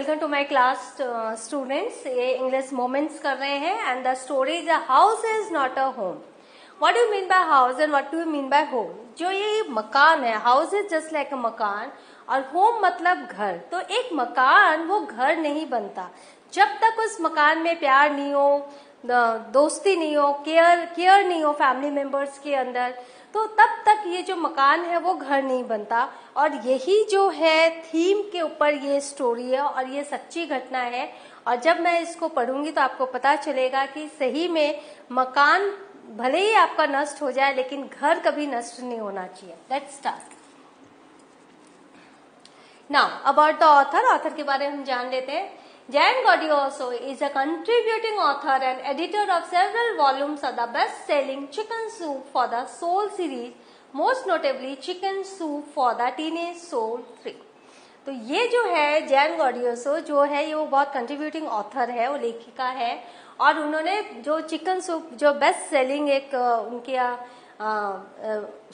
Welcome to my class students. ये English moments कर रहे हैं and the story is a house is not a home. What do you mean by house and what do you mean by home? जो ये मकान है, house is just like a मकान और होम मतलब घर। तो एक मकान वो घर नहीं बनता जब तक उस मकान में प्यार नहीं हो, दोस्ती नहीं हो, केयर नहीं हो फैमिली मेंबर्स के अंदर, तो तब तक ये जो मकान है वो घर नहीं बनता। और यही जो है थीम के ऊपर ये स्टोरी है और ये सच्ची घटना है। और जब मैं इसको पढ़ूंगी तो आपको पता चलेगा कि सही में मकान भले ही आपका नष्ट हो जाए लेकिन घर कभी नष्ट नहीं होना चाहिए। Let's start now about the author के बारे में हम जान लेते हैं। Jan Gaudioso is a contributing author and editor of several volumes of the best-selling Chicken Soup for the Soul series, most notably Chicken Soup for the Teenage Soul 3। तो ये जो है जैन गॉडियोसो जो है ये वो बहुत कंट्रीब्यूटिंग ऑथर है, वो लेखिका है और उन्होंने जो चिकन सूप जो बेस्ट सेलिंग एक उनकी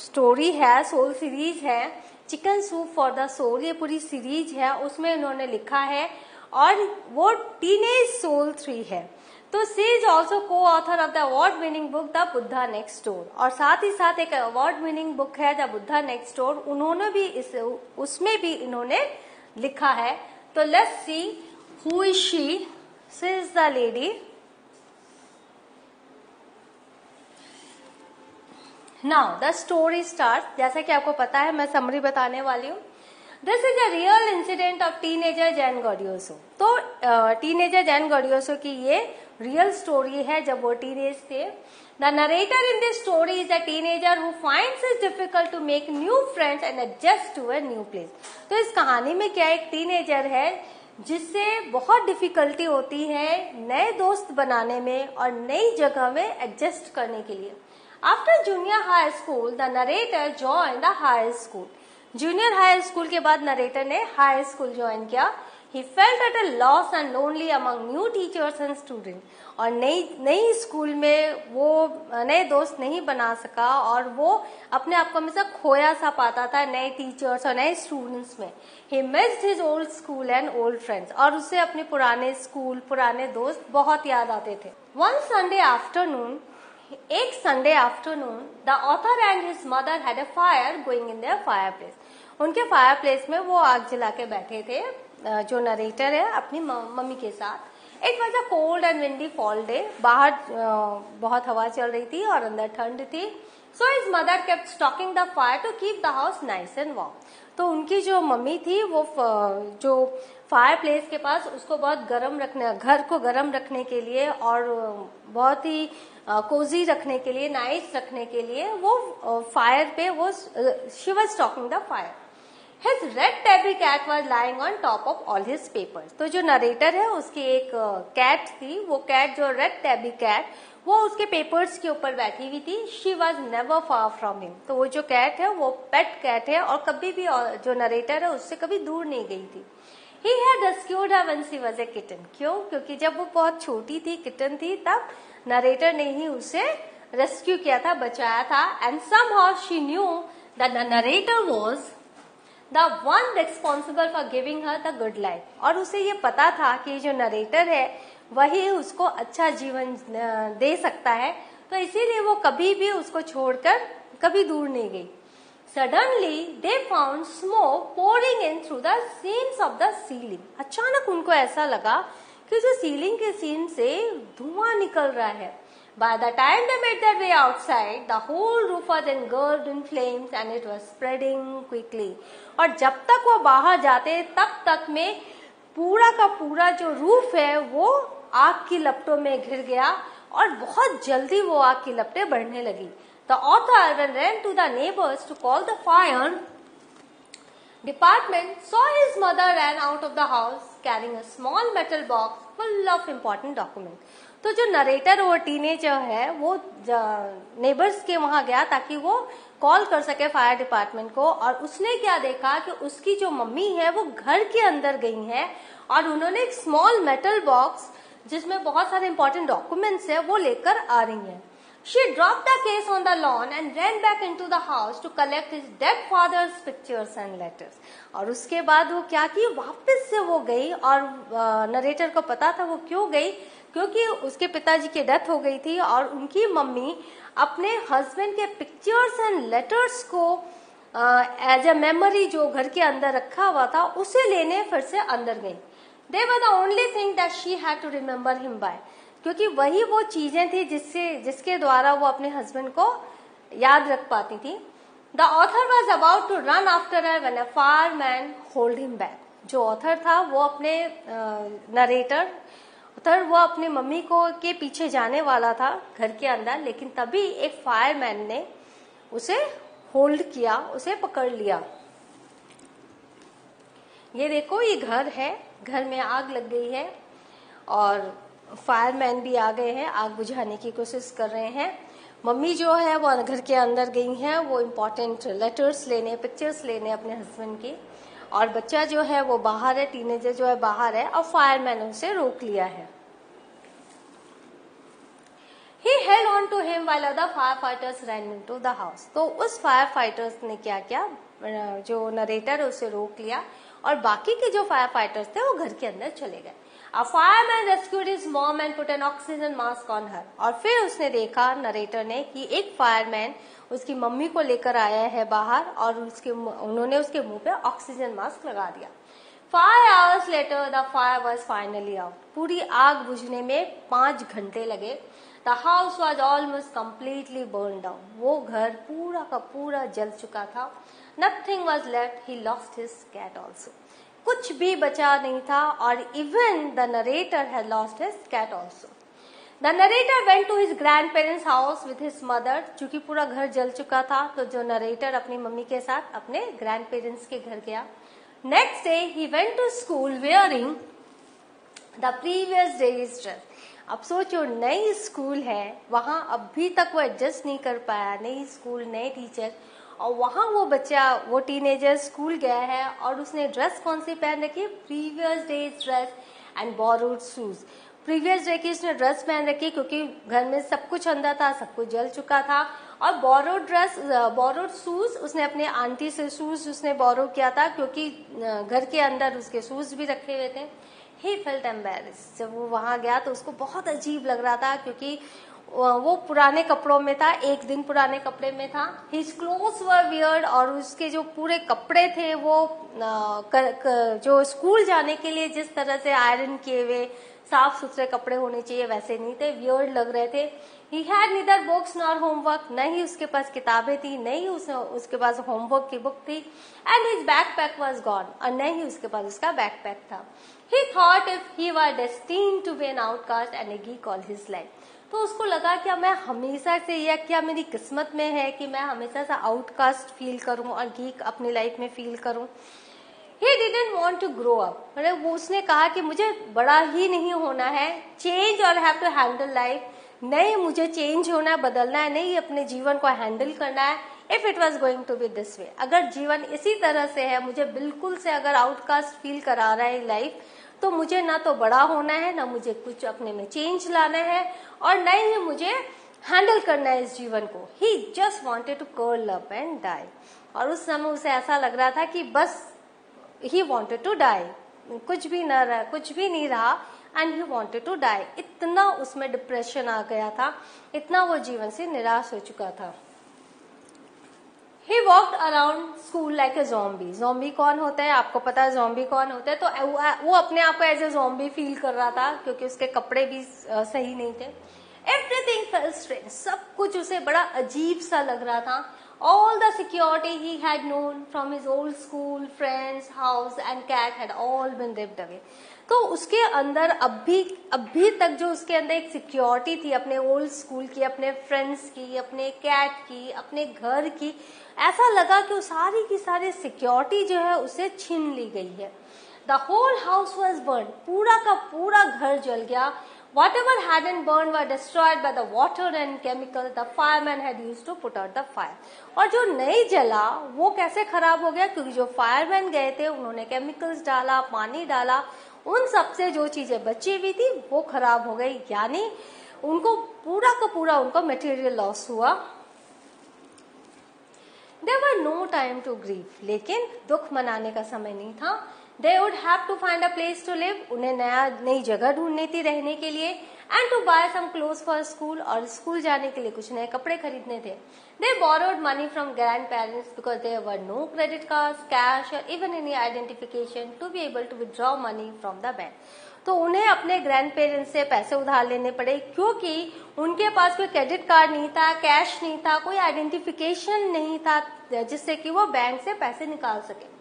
स्टोरी है, सोल सीरीज है, chicken soup for the soul, ये पूरी सीरीज है, उसमें उन्होंने लिखा है और वो टीनेज सोल 3 है। तो सी इज ऑल्सो को author of the award winning book the Buddha next door, और साथ ही साथ एक अवार्ड विनिंग बुक है द बुद्धा नेक्स्ट डोर, उन्होंने भी उसमें भी इन्होंने लिखा है। तो let's see who is she is the lady. Now the story start. जैसा कि आपको पता है मैं समरी बताने वाली हूँ। This is a real incident of teenager Jane Gaudioso. तो टीनेजर जैन गॉडियोसो की ये रियल स्टोरी है जब वो टीनेज थे। The narrator in this story is a teenager who finds it difficult to make new friends and adjust to a new place. तो इस कहानी में क्या एक टीनेजर है जिससे बहुत डिफिकल्टी होती है नए दोस्त बनाने में और नई जगह में एडजस्ट करने के लिए। After junior high school the narrator join the high school. Junior high school के बाद नरेटर ने हाई स्कूल ज्वाइन किया। He felt at a loss and lonely among new teachers and student. और नई स्कूल में वो नए दोस्त नहीं बना सका और वो अपने आप को हमेशा खोया सा पाता था नए टीचर्स और नए स्टूडेंट्स में। He missed his old school and old friends, और उसे अपने पुराने स्कूल पुराने दोस्त बहुत याद आते थे। वन संडे आफ्टरनून, एक Sunday afternoon, the author and his mother had a fire going in their fireplace. उनके फायरप्लेस में वो आग जला के बैठे थे, जो नरेटर है अपनी मम्मी के साथ। It was a cold and windy fall day. बाहर बहुत हवा चल रही थी और अंदर ठंड थी। So his mother kept stoking the fire to keep the house nice and warm. तो उनकी जो मम्मी थी वो जो फायर प्लेस के पास उसको बहुत गर्म रखने, घर को गर्म रखने के लिए और बहुत ही कोजी रखने के लिए, नाइस रखने के लिए वो फायर पे वो she was stoking the fire. His red tabby cat was lying on top of all his papers। तो जो नरेटर है उसकी एक कैट थी, वो कैट जो रेड टैबी कैट वो उसके पेपर्स के ऊपर बैठी हुई थी। She was never far from him. तो वो जो कैट है वो पेट कैट है और कभी भी जो नरेटर है उससे कभी दूर नहीं गई थी। He had rescued her when she was a kitten। क्यों? क्योंकि जब वो बहुत छोटी थी, किटन थी, तब नरेटर ने ही उसे रेस्क्यू किया था, बचाया था। And somehow she knew that the narrator was the one responsible for giving her the good life। और उसे ये पता था कि जो नरेटर है वही उसको अच्छा जीवन दे सकता है, तो इसीलिए वो कभी भी उसको छोड़कर कभी दूर नहीं गई। Suddenly they found smoke pouring in through the seams of the ceiling। अचानक उनको ऐसा लगा कि जो सीलिंग के सीम से धुआं निकल रहा है। By the time they made their way outside, the whole roof was engulfed in flames and it was spreading quickly। और जब तक वो बाहर जाते तब तक में पूरा का पूरा जो रूफ है वो आग की लपटों में घिर गया और बहुत जल्दी वो आग की लपटें बढ़ने लगी। The author ran to the neighbors to call the fire department, saw his mother ran out of the house carrying a small metal box full of important documents। तो जो नरेटर और टीनेजर है वो नेबर्स के वहां गया ताकि वो कॉल कर सके फायर डिपार्टमेंट को, और उसने क्या देखा कि उसकी जो मम्मी है वो घर के अंदर गई है और उन्होंने एक स्मॉल मेटल बॉक्स जिसमें बहुत सारे इंपॉर्टेंट डॉक्यूमेंट्स है वो लेकर आ रही हैं। She dropped the case on the lawn and ran back into the house to collect his dead father's pictures and letters. और उसके बाद वो क्या की, वापस से वो गई, और नरेटर को पता था वो क्यों गई, क्योंकि उसके पिताजी की डेथ हो गई थी और उनकी मम्मी अपने हस्बैंड के पिक्चर्स एंड लेटर्स को एज ए मेमोरी जो घर के अंदर रखा हुआ था उसे लेने फिर से अंदर गई. They were the only thing that she had to remember him by. क्योंकि वही वो चीजें थी जिसके द्वारा वो अपने हस्बैंड को याद रख पाती थी. The author was about to run after her when a fireman hold him back. जो ऑथर था वो अपने नरेटर वो अपनी मम्मी को के पीछे जाने वाला था घर के अंदर, लेकिन तभी एक फायरमैन ने उसे होल्ड किया, उसे पकड़ लिया. ये देखो, ये घर है, घर में आग लग गई है और फायरमैन भी आ गए हैं, आग बुझाने की कोशिश कर रहे हैं. मम्मी जो है वो घर के अंदर गई हैं, वो इम्पोर्टेंट लेटर्स लेने, पिक्चर्स लेने अपने हस्बैंड की, और बच्चा जो है वो बाहर है, टीनेजर जो है बाहर है, और फायरमैन ने उसे रोक लिया है. He held on to him while other firefighters ran into the house. तो उस फायर फाइटर्स ने क्या किया, जो नरेटर है उसे रोक लिया और बाकी के जो फायर फाइटर्स थे वो घर के अंदर चले गए. A fireman rescued his mom and put an oxygen mask on her. और फिर उसने देखा, नरेटर ने, कि एक फायरमैन उसकी मम्मी को लेकर आया है बाहर और उन्होंने उसके मुंह पे ऑक्सीजन मास्क लगा दिया. 5 hours later the fire was finally out. पूरी आग बुझने में 5 घंटे लगे. The house was almost completely burned down. वो घर पूरा का पूरा जल चुका था. Nothing was left. He lost his cat also. कुछ भी बचा नहीं था और even the narrator had lost his cat also. The narrator went to his grandparents' house with his mother. चूंकि पूरा घर जल चुका था तो जो नरेटर अपनी मम्मी के साथ अपने ग्रैंडपेरेंट्स के घर गया. Next day he went to school wearing the previous day's dress. अब सोचो, नई स्कूल है, वहां अभी तक वो एडजस्ट नहीं कर पाया, नई स्कूल, नए टीचर, और वहां वो बच्चा, वो टीनेजर स्कूल गया है और उसने ड्रेस कौन सी पहन रखी, previous days dress and borrowed shoes. Previous day की उसने ड्रेस पहन रखी क्योंकि घर में सब कुछ अंदर था, सब कुछ जल चुका था, और बोरोड शूज उसने अपने आंटी से शूज उसने बोरो किया था क्योंकि घर के अंदर उसके शूज भी रखे हुए थे. He felt embarrassed. जब वो वहां गया तो उसको बहुत अजीब लग रहा था क्योंकि वो पुराने कपड़ों में था, एक दिन पुराने कपड़े में था. His clothes were weird और उसके जो पूरे कपड़े थे वो जो स्कूल जाने के लिए जिस तरह से आयरन किए हुए साफ सुथरे कपड़े होने चाहिए वैसे नहीं थे, वियर्ड लग रहे थे. He had neither books nor homework. न ही उसके पास किताबें थी, न ही उसके पास होमवर्क की बुक थी. And his backpack was gone. और न ही उसके पास उसका बैकपैक था. He thought if he were destined to be an outcast and a geek all his life. तो उसको लगा क्या मैं हमेशा से, या क्या मेरी किस्मत में है कि मैं हमेशा से आउटकास्ट फील करूं और गीक अपनी लाइफ में फील करूं. He didn't want to grow up. मतलब वो उसने कहा कि मुझे बड़ा ही नहीं होना है, change or have to handle life. नहीं, मुझे चेंज होना है, बदलना है, नहीं अपने जीवन को हैंडल करना है. If it was going to be this way, अगर जीवन इसी तरह से है, मुझे बिल्कुल से अगर आउटकास्ट फील करा रहा है लाइफ, तो मुझे ना तो बड़ा होना है, ना मुझे कुछ अपने में चेंज लाना है, और न ही मुझे हैंडल करना है इस जीवन को. He just wanted to curl up and die. और उस समय उसे ऐसा लग रहा था कि बस ही वॉन्टेड टू डाई, कुछ भी न रहा, कुछ भी नहीं रहा, and he wanted to die. इतना उसमें डिप्रेशन आ गया था, इतना वो जीवन से निराश हो चुका था. He walked around school like a zombie. Zombie कौन होता है, आपको पता है zombie कौन होता है? तो वो अपने आप को एज ए zombie फील कर रहा था क्योंकि उसके कपड़े भी सही नहीं थे. Everything felt strange. सब कुछ उसे बड़ा अजीब सा लग रहा था. All the security he had known from his old school, friends, house and cat had all been ripped away. तो उसके अंदर अभी तक जो उसके अंदर एक सिक्योरिटी थी अपने ओल्ड स्कूल की, अपने फ्रेंड्स की, अपने कैट की, अपने घर की, ऐसा लगा कि वो सारी की सारी सिक्योरिटी जो है उसे छीन ली गई है. The whole house was burn. पूरा का पूरा घर जल गया. Whatever hadn't burned were destroyed by the water and chemical the fireman had used to put out the fire. और जो नहीं जला वो कैसे खराब हो गया, क्योंकि जो फायरमैन गए थे उन्होंने केमिकल्स डाला, पानी डाला, उन सब से जो चीजें बची हुई थी वो खराब हो गई. यानी उनको पूरा का पूरा उनको मटेरियल लॉस हुआ। There were no time to grieve, लेकिन दुख मनाने का समय नहीं था। They would have to find a place to live, उन्हें नई जगह ढूंढनी थी रहने के लिए, and to buy some clothes for school, और स्कूल जाने के लिए कुछ नए कपड़े खरीदने थे। They borrowed money from grandparents because there were no credit cards, cash or even any identification to be able to withdraw money from the bank. तो उन्हें अपने ग्रैंड पेरेंट्स से पैसे उधार लेने पड़े, क्योंकि उनके पास कोई क्रेडिट कार्ड नहीं था, कैश नहीं था, कोई आइडेंटिफिकेशन नहीं था जिससे कि वो बैंक से पैसे निकाल सके।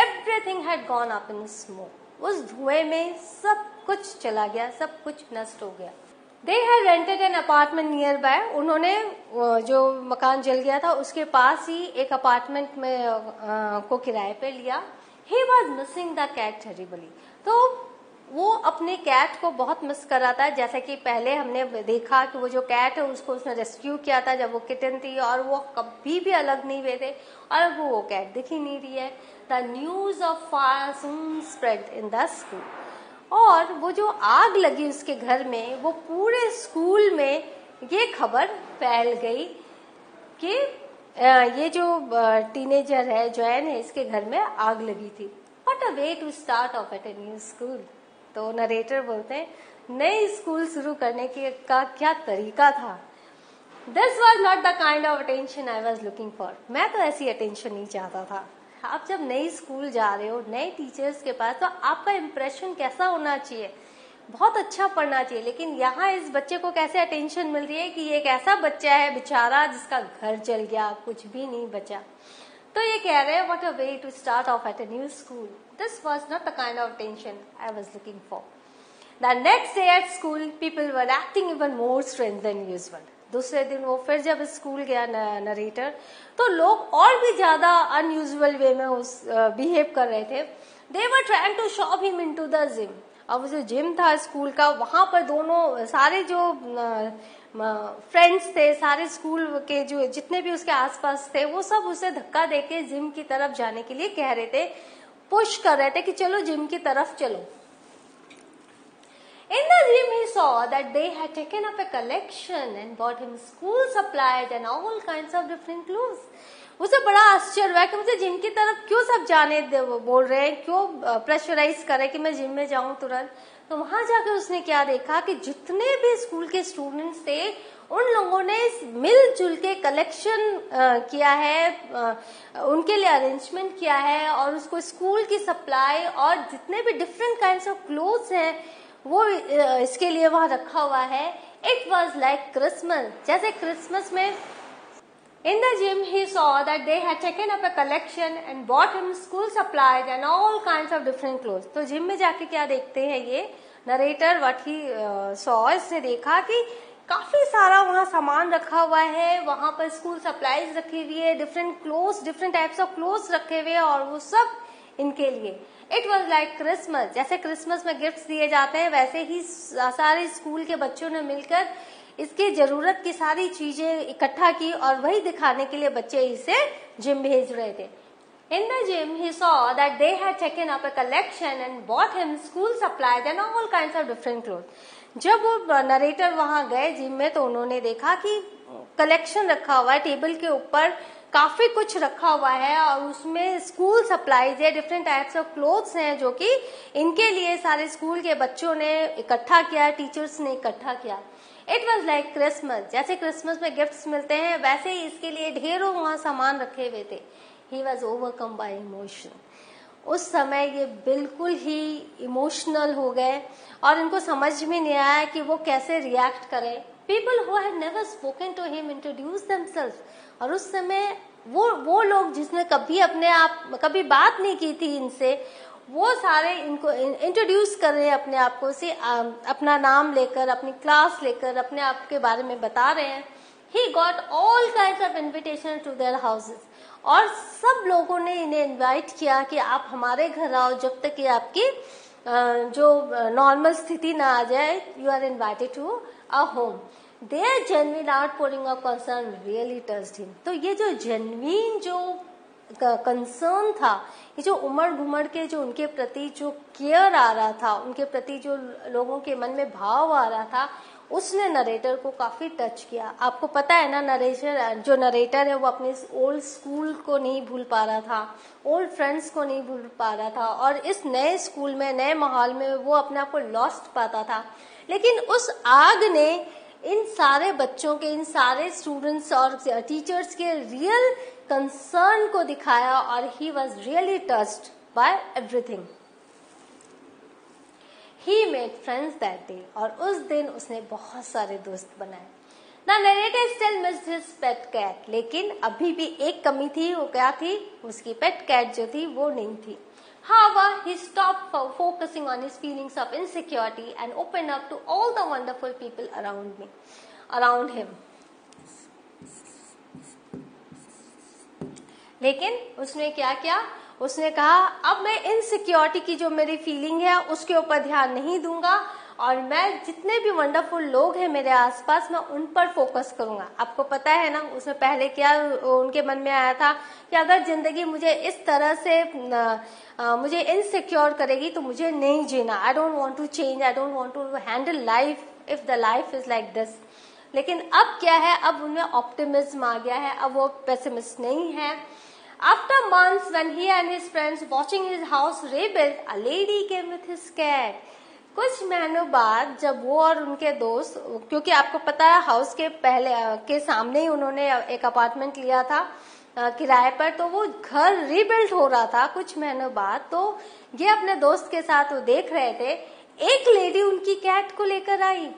Everything had gone up in smoke, उस धुएं में सब कुछ चला गया, सब कुछ नष्ट हो गया। They had rented an apartment near by, उन्होंने जो मकान जल गया था उसके पास ही एक अपार्टमेंट में को किराए पे लिया। He was missing the cat terribly, तो वो अपने कैट को बहुत मिस कर रहा था। जैसे कि पहले हमने देखा कि वो जो कैट है उसको उसने रेस्क्यू किया था जब वो किटन थी, और वो कभी भी अलग नहीं हुए थे, और अब वो कैट दिख ही नहीं रही है। The news of fire soon spread in the school, और वो जो आग लगी उसके घर में, वो पूरे स्कूल में ये खबर फैल गई कि ये जो टीनेजर है जॉन है, इसके घर में आग लगी थी। What a way to start off at a new school. तो नरेटर बोलते हैं नई स्कूल शुरू करने का क्या तरीका था। This was not the kind of attention I was looking for, मैं तो ऐसी अटेंशन नहीं चाहता था। आप जब नई स्कूल जा रहे हो नए टीचर्स के पास, तो आपका इम्प्रेशन कैसा होना चाहिए, बहुत अच्छा पढ़ना चाहिए। लेकिन यहाँ इस बच्चे को कैसे अटेंशन मिल रही है कि ये एक ऐसा बच्चा है बेचारा जिसका घर जल गया, कुछ भी नहीं बचा। तो ये कह रहे हैं what a way to start off at a new school, this was not the kind of attention I was looking for. The next day at school people were acting even more strange than usual. दूसरे दिन वो फिर जब school गया narrator, तो लोग और भी ज्यादा अनयूजुअल वे में बिहेव कर रहे थे। They were trying to shove him into the gym. अब जो जिम था स्कूल का, वहां पर दोनों सारे जो फ्रेंड्स थे, सारे स्कूल के जो जितने भी उसके आसपास थे, वो सब उसे धक्का देके जिम की तरफ जाने के लिए कह रहे थे, पुश कर रहे थे कि चलो जिम की तरफ चलो। In the gym he saw that they had taken up a collection and bought him school supplies and all kinds of different clothes. उसे बड़ा आश्चर्य हुआ कि मुझे जिम की तरफ क्यों सब जाने बोल रहे हैं, क्यों प्रेशराइज करे कि मैं जिम में जाऊं तुरंत। तो वहां जाकर उसने क्या देखा कि जितने भी स्कूल के स्टूडेंट्स थे उन लोगों ने मिलजुल के कलेक्शन किया है, उनके लिए अरेंजमेंट किया है, और उसको स्कूल की सप्लाई और जितने भी डिफरेंट काइंड्स ऑफ क्लोथ्स हैं वो इसके लिए वहां रखा हुआ है। इट वॉज लाइक क्रिसमस, जैसे क्रिसमस में। In the gym he saw that they had taken up a collection and bought him school supplies and all kinds of different clothes. तो जिम में जाके क्या देखते हैं ये नरेटर, व्हाट ही सॉ, इसने देखा कि काफी सारा वहाँ सामान रखा हुआ है, वहां पर स्कूल सप्लाईज रखी हुई है, different clothes, different types of clothes रखे हुए हैं, और वो सब इनके लिए। इट वॉज लाइक क्रिसमस, जैसे क्रिसमस में गिफ्ट दिए जाते हैं वैसे ही सारे स्कूल के बच्चों ने मिलकर इसकी जरूरत की सारी चीजें इकट्ठा की, और वही दिखाने के लिए बच्चे इसे जिम भेज रहे थे। In the gym he saw that they had taken up a collection and bought him school supplies and all kinds of different clothes. जब वो नरेटर वहां गए जिम में, तो उन्होंने देखा कि कलेक्शन रखा हुआ है, टेबल के ऊपर काफी कुछ रखा हुआ है, और उसमें स्कूल सप्लाईज है, डिफरेंट टाइप्स ऑफ क्लोथ्स हैं जो कि इनके लिए सारे स्कूल के बच्चों ने इकट्ठा किया, टीचर्स ने इकट्ठा किया। इट वॉज लाइक क्रिसमस, जैसे क्रिसमस में गिफ्ट्स मिलते हैं वैसे ही इसके लिए ढेरों वहां सामान रखे हुए थे। He was overcome bye emotion, उस समय ये बिल्कुल ही इमोशनल हो गए और इनको समझ में नहीं आया कि वो कैसे रिएक्ट करें। People who had never spoken to him introduce themselves, और उस समय वो लोग जिसने कभी बात नहीं की थी इनसे, वो सारे इनको इंट्रोड्यूस कर रहे हैं अपने आप को, से अपना नाम लेकर, अपनी क्लास लेकर अपने आप के बारे में बता रहे हैं। He got all kinds of invitation to their houses, और सब लोगों ने इन्हें इनवाइट किया कि आप हमारे घर आओ, जब तक कि आपकी जो नॉर्मल स्थिति ना आ जाए। You are invited to a home. Their genuine outpouring of concern really touched him. तो ये जो जेन्युइन जो कंसर्न था, ये जो उमड़ घुमड़ के जो उनके प्रति जो केयर आ रहा था, उनके प्रति जो लोगों के मन में भाव आ रहा था, उसने नरेटर को काफी टच किया। आपको पता है ना, जो नरेटर है वो अपने ओल्ड स्कूल को नहीं भूल पा रहा था, ओल्ड फ्रेंड्स को नहीं भूल पा रहा था, और इस नए स्कूल में, नए माहौल में वो अपने आप को लॉस्ट पाता था। लेकिन उस आग ने इन सारे बच्चों के, इन सारे स्टूडेंट्स और टीचर्स के रियल कंसर्न को दिखाया, और he was really touched bye everything. He made friends that day, और उस दिन उसने बहुत सारे दोस्त बनाए। The narrator still missed his pet cat, लेकिन अभी भी एक कमी थी। वो क्या थी? उसकी पेट कैट जो थी वो नहीं थी। However, he stopped focusing on his feelings of insecurity and opened up to all the wonderful people around him. लेकिन उसने क्या किया? उसने कहा अब मैं इनसिक्योरिटी की जो मेरी फीलिंग है उसके ऊपर ध्यान नहीं दूंगा, और मैं जितने भी वंडरफुल लोग हैं मेरे आसपास, मैं उन पर फोकस करूंगा। आपको पता है ना, उसमें पहले क्या उनके मन में आया था कि अगर जिंदगी मुझे इस तरह से मुझे इनसिक्योर करेगी तो मुझे नहीं जीना। I don't want to change, I don't want to handle life if the life is like this. लेकिन अब क्या है, अब उनमें ऑप्टिमिज्म आ गया है, अब वो पेसिमिस्ट नहीं है। After months, when he and his friends watching his house rebuild, a lady came with his cat. कुछ महीनों बाद जब वो और उनके दोस्त, क्योंकि आपको पता है हाउस के पहले के सामने ही उन्होंने एक अपार्टमेंट लिया था किराए पर, तो वो घर रीबिल्ड हो रहा था कुछ महीनों बाद। तो ये अपने दोस्त के साथ वो देख रहे थे, एक लेडी उनकी कैट को लेकर आई।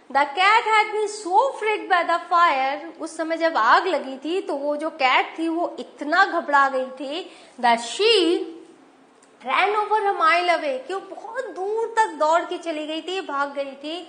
The cat had been so freaked by the fire. उस समय जब आग लगी थी तो वो जो कैट थी वो इतना घबरा गई थी that she ran over a mile away, कि वो बहुत दूर तक दौड़ के चली गई थी, भाग गई थी।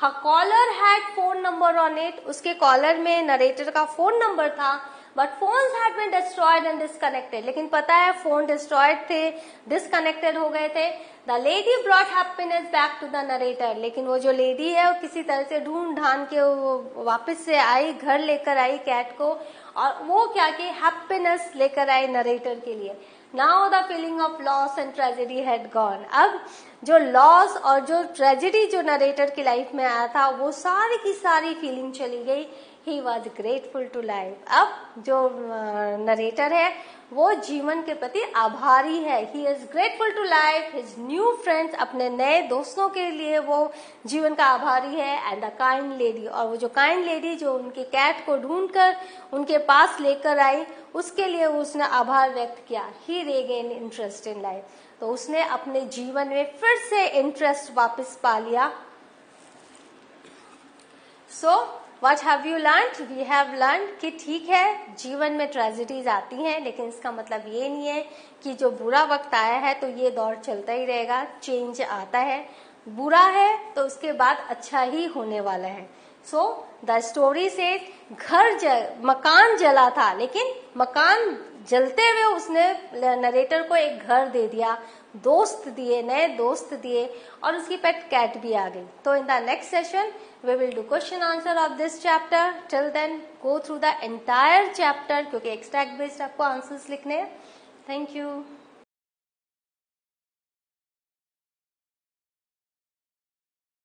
Her collar had phone number on it. उसके कॉलर में नरेटर का फोन नंबर था, but phones had been destroyed and disconnected. लेकिन पता है फोन डिस्ट्रॉयड थे, डिसकनेक्टेड हो गए थे। The lady brought happiness back to the narrator. लेकिन वो जो लेडी है वो किसी तरह से ढूंढ ढांड के वो वापस से आई, घर लेकर आई कैट को, और वो क्या कि हैप्पीनेस लेकर आई नरेटर के लिए। Now the feeling of loss and tragedy had gone. अब जो लॉस और जो ट्रेजेडी जो नरेटर की लाइफ में आया था वो सारी की सारी फीलिंग चली गई। He was grateful to life. अब जो नरेटर है वो जीवन के प्रति आभारी है। He is grateful to life, his new friends, अपने नए दोस्तों के लिए वो जीवन का आभारी है, and the kind lady, और वो जो काइंड लेडी जो उनके कैट को ढूंढकर उनके पास लेकर आई उसके लिए उसने आभार व्यक्त किया। He regained interest in life. तो उसने अपने जीवन में फिर से इंटरेस्ट वापस पा लिया। So What have you learned? We have learned कि ठीक है जीवन में ट्रेजेडीज आती हैं, लेकिन इसका मतलब ये नहीं है कि जो बुरा वक्त आया है तो ये दौर चलता ही रहेगा। चेंज आता है, बुरा है तो उसके बाद अच्छा ही होने वाला है। सो द स्टोरी से मकान जला था, लेकिन मकान जलते हुए उसने नरेटर को एक घर दे दिया, दोस्त दिए, नए दोस्त दिए, और उसकी पेट कैट भी आ गई। तो in the next session we will do question answer of this chapter. Till then go through the entire chapter, क्योंकि extract based आपको answers लिखने हैं। Thank you.